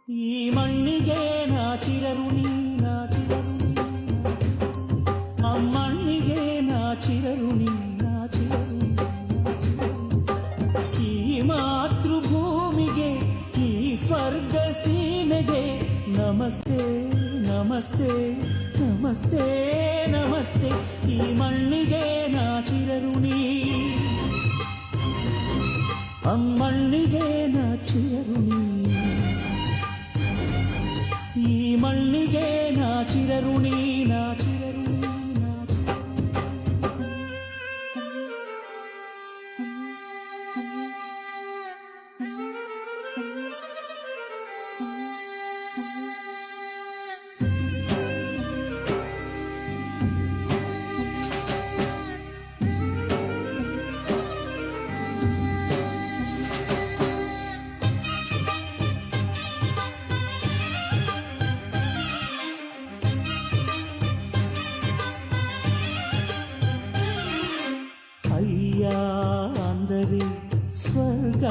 ಈ ಮಣ್ಣಿಗೆ ನಾಚಿರರುಣಿ ನಾಚಿರರುಣಿ ಅಮ್ಮಣ್ಣಿಗೆ ನಾಚಿರರುಣಿ ನಾಚಿರರುಣಿ ಈ ಮಾತೃಭೂಮಿಗೆ ಈ ಸ್ವರ್ಗ ಸೀಮೆಗೆ ನಮಸ್ತೆ ನಮಸ್ತೆ ನಮಸ್ತೆ ನಮಸ್ತೆ ಈ ಮಣ್ಣಿಗೆ ನಾಚಿರರುಣಿ ಅಮ್ಮಣ್ಣಿಗೆ ನಾಚಿರರುಣಿ ಈ ಮಣ್ಣಿಗೆ ನಾಚಿರರುಣಿ ನಾಚಿರರುಣಿ ಅಯ್ಯ ಅಂದರೆ ಸ್ವರ್ಗ